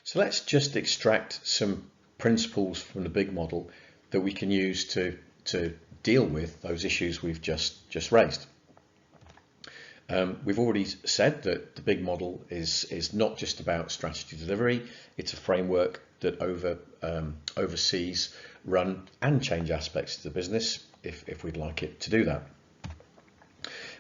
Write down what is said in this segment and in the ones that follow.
So let's just extract some principles from the big model that we can use to deal with those issues we've just raised. We've already said that the big model is not just about strategy delivery. It's a framework that oversees, run and change aspects of the business if we'd like it to do that.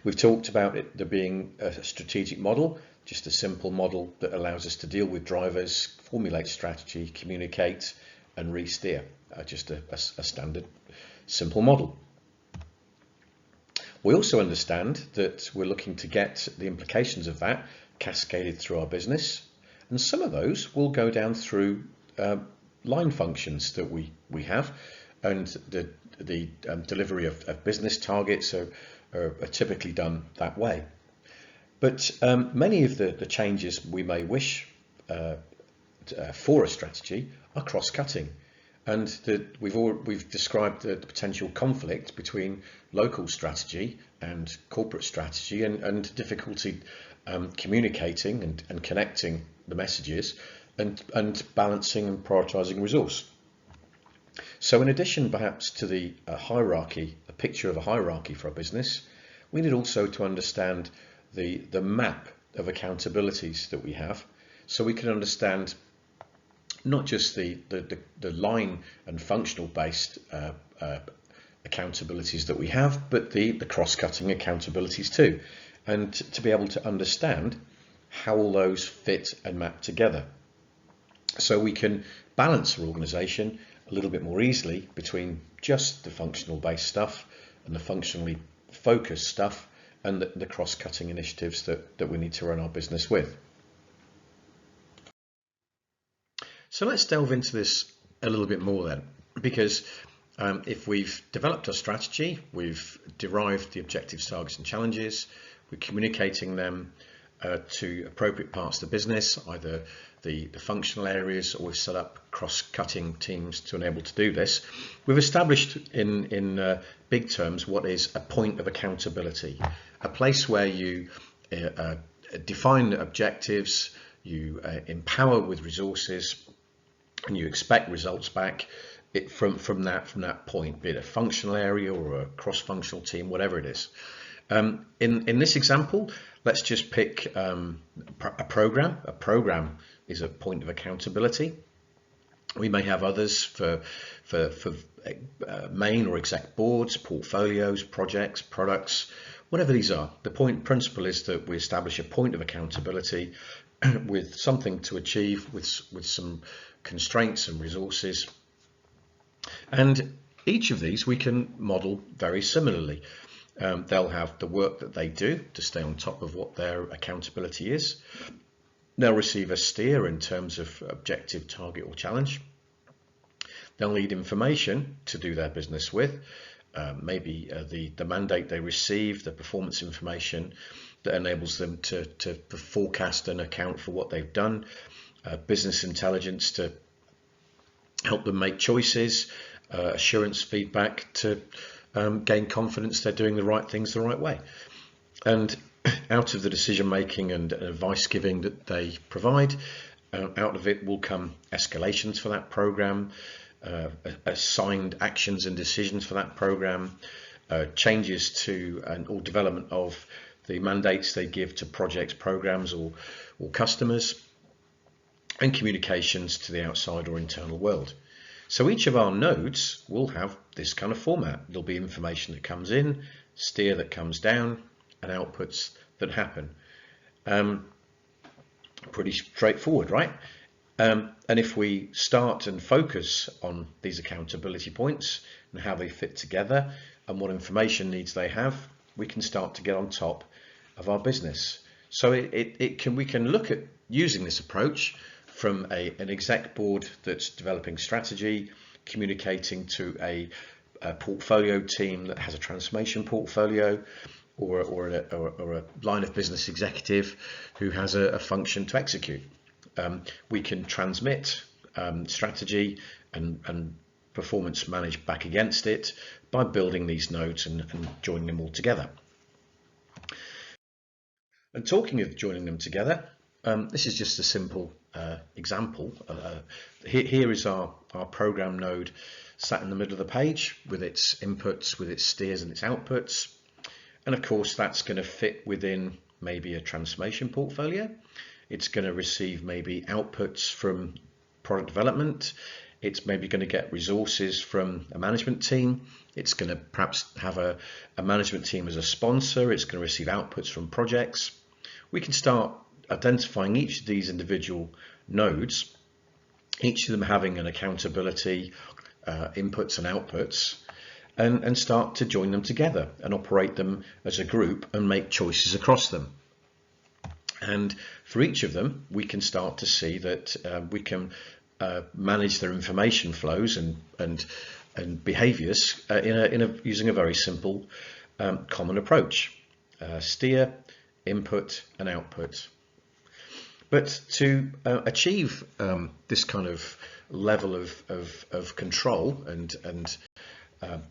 We've talked about it there being a strategic model, just a simple model that allows us to deal with drivers, formulate strategy, communicate and re-steer. Just a standard simple model. We also understand that we're looking to get the implications of that cascaded through our business, and some of those will go down through line functions that we have, and the delivery of business targets are typically done that way. But many of the changes we may wish for a strategy are cross-cutting, and we've described the potential conflict between local strategy and corporate strategy, and difficulty communicating and connecting the messages, and balancing and prioritizing resource. So in addition perhaps to the hierarchy, a picture of a hierarchy for our business, we need also to understand the map of accountabilities that we have, so we can understand not just the line and functional based accountabilities that we have, but the cross-cutting accountabilities too, and to be able to understand how all those fit and map together, so we can balance our organization a little bit more easily between just the functional based stuff and the functionally focused stuff, and the cross-cutting initiatives that we need to run our business with. So let's delve into this a little bit more then, because if we've developed our strategy, we've derived the objectives, targets and challenges, we're communicating them to appropriate parts of the business, either the functional areas, or we've set up cross-cutting teams to enable to do this. We've established in big terms what is a point of accountability, a place where you define objectives, you empower with resources, and you expect results back from that point, be it a functional area or a cross-functional team, whatever it is. In this example, let's just pick a program. A program is a point of accountability. We may have others for main or exec boards, portfolios, projects, products, whatever these are. The principle is that we establish a point of accountability with something to achieve, with some constraints and resources, and each of these we can model very similarly. They'll have the work that they do to stay on top of what their accountability is. They'll receive a steer in terms of objective, target or challenge. They'll need information to do their business with, maybe the mandate they receive, the performance information that enables them to forecast and account for what they've done, business intelligence to help them make choices, assurance feedback to gain confidence they're doing the right things the right way. And out of the decision making and advice giving that they provide, out of it will come escalations for that program, assigned actions and decisions for that program, changes to or development of the mandates they give to projects, programs or customers, and communications to the outside or internal world. So each of our nodes will have this kind of format. There'll be information that comes in, steer that comes down, and outputs that happen. Pretty straightforward, right? And if we start and focus on these accountability points and how they fit together and what information needs they have, we can start to get on top of our business. So we can look at using this approach from an exec board that's developing strategy, communicating to a portfolio team that has a transformation portfolio, or a line of business executive who has a function to execute. We can transmit strategy and performance manage back against it by building these nodes and joining them all together. And talking of joining them together, This is just a simple example. Here is our program node sat in the middle of the page with its inputs, with its steers and its outputs. And of course, that's going to fit within maybe a transformation portfolio. It's going to receive maybe outputs from product development. It's maybe going to get resources from a management team. It's going to perhaps have a management team as a sponsor. It's going to receive outputs from projects. We can start identifying each of these individual nodes, each of them having an accountability, inputs and outputs, and start to join them together and operate them as a group and make choices across them. And for each of them, we can start to see that we can manage their information flows and behaviors using a very simple common approach: steer, input and output. But to achieve this kind of level of control and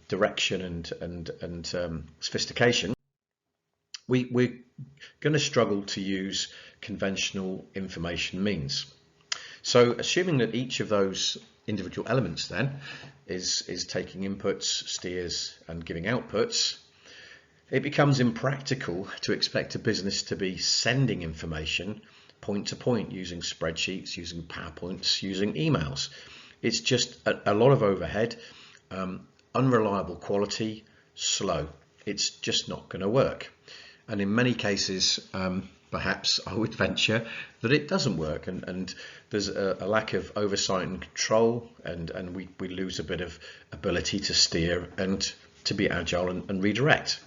direction and sophistication, we're going to struggle to use conventional information means. So assuming that each of those individual elements then is taking inputs, steers and giving outputs, it becomes impractical to expect a business to be sending information point to point using spreadsheets, using PowerPoints, using emails. It's just a lot of overhead, unreliable quality, slow. It's just not going to work. And in many cases, perhaps I would venture that it doesn't work, and there's a lack of oversight and control, and we lose a bit of ability to steer and to be agile and redirect.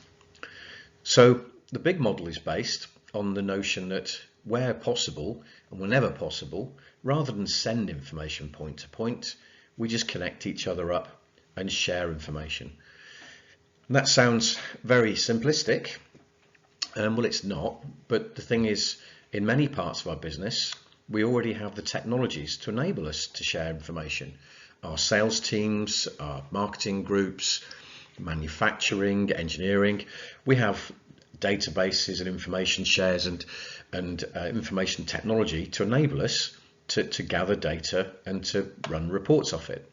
So the big model is based on the notion that where possible and whenever possible, rather than send information point to point, we just connect each other up and share information. And that sounds very simplistic. Well, it's not, but the thing is, in many parts of our business, we already have the technologies to enable us to share information. Our sales teams, our marketing groups, manufacturing, engineering, we have databases and information shares and information technology to enable us to gather data and to run reports off it.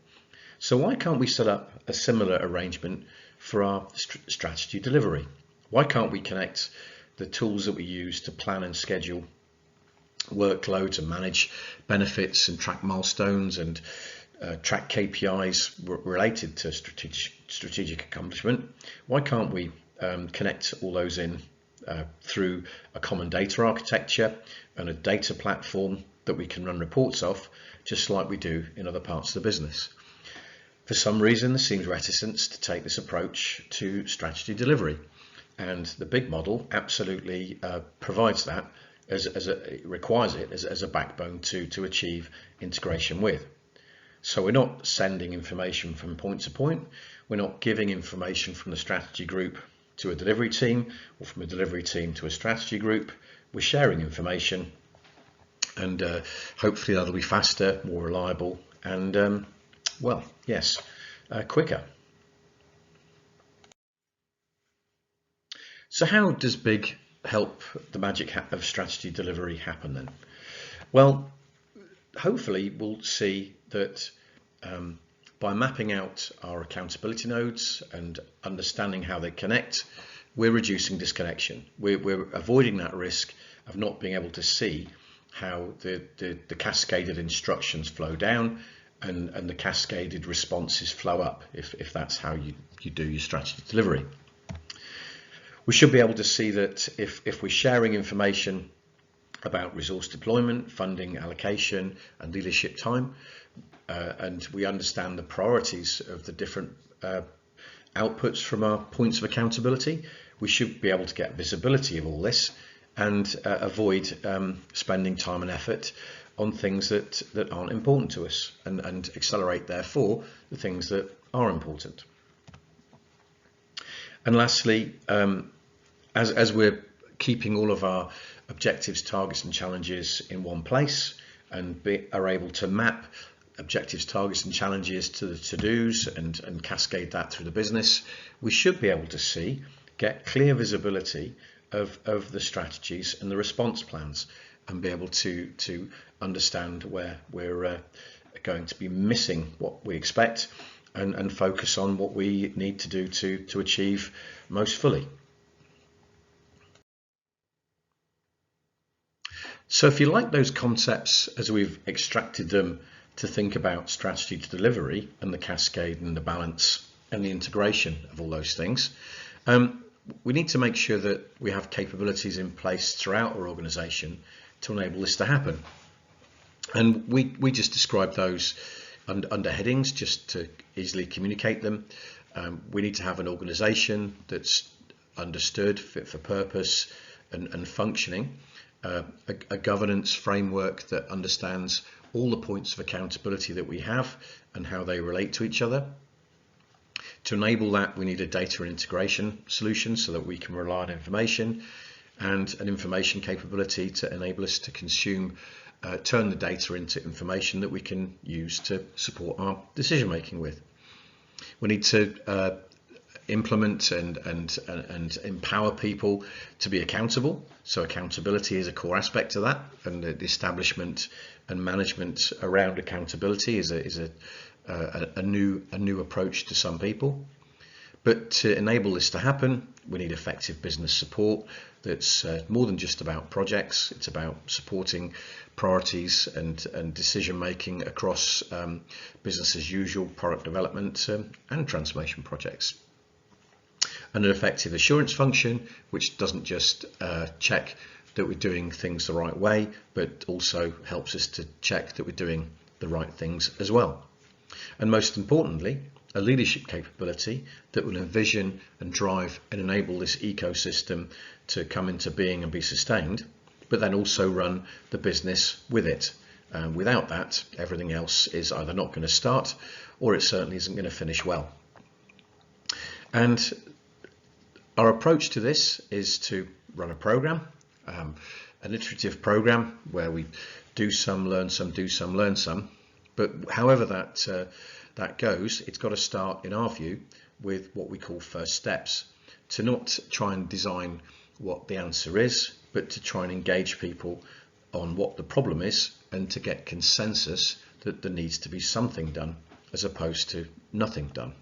So why can't we set up a similar arrangement for our strategy delivery? Why can't we connect the tools that we use to plan and schedule workloads and manage benefits and track milestones and track KPIs related to strategic accomplishment? Why can't we connect all those in through a common data architecture and a data platform that we can run reports off, just like we do in other parts of the business? For some reason, there seems reticence to take this approach to strategy delivery, and the big model absolutely provides that it requires it as a backbone to achieve integration with. So we're not sending information from point to point. We're not giving information from the strategy group to a delivery team or from a delivery team to a strategy group. We're sharing information, and hopefully that'll be faster, more reliable, and well, yes, quicker. So how does big help the magic of strategy delivery happen then? Well, hopefully we'll see that by mapping out our accountability nodes and understanding how they connect, we're reducing disconnection. We're avoiding that risk of not being able to see how the cascaded instructions flow down and the cascaded responses flow up, if that's how you do your strategy delivery. We should be able to see that if we're sharing information about resource deployment, funding allocation and leadership time, and we understand the priorities of the different outputs from our points of accountability, we should be able to get visibility of all this and avoid spending time and effort on things that aren't important to us, and accelerate therefore the things that are important. And lastly, as we're keeping all of our objectives, targets and challenges in one place and are able to map objectives, targets and challenges to the to-dos and cascade that through the business, we should be able to get clear visibility of the strategies and the response plans. and be able to understand where we're going to be missing what we expect, and focus on what we need to do to achieve most fully. So if you like those concepts as we've extracted them to think about strategy to delivery and the cascade and the balance and the integration of all those things, we need to make sure that we have capabilities in place throughout our organization to enable this to happen. And we just described those under headings just to easily communicate them. We need to have an organization that's understood, fit for purpose, and functioning. A governance framework that understands all the points of accountability that we have and how they relate to each other. To enable that, we need a data integration solution so that we can rely on information, and an information capability to enable us to consume, turn the data into information that we can use to support our decision making with. We need to implement and empower people to be accountable. So accountability is a core aspect of that, and the establishment and management around accountability is a new approach to some people. But to enable this to happen, we need effective business support that's more than just about projects. It's about supporting priorities and decision making across business as usual, product development and transformation projects. And an effective assurance function, which doesn't just check that we're doing things the right way, but also helps us to check that we're doing the right things as well. And most importantly, a leadership capability that will envision and drive and enable this ecosystem to come into being and be sustained, but then also run the business with it. Without that, everything else is either not going to start, or it certainly isn't going to finish well. And our approach to this is to run a program, an iterative program where we do some, learn some, do some, learn some. But however that goes, it's got to start, in our view, with what we call first steps. To not try and design what the answer is, but to try and engage people on what the problem is, and to get consensus that there needs to be something done as opposed to nothing done.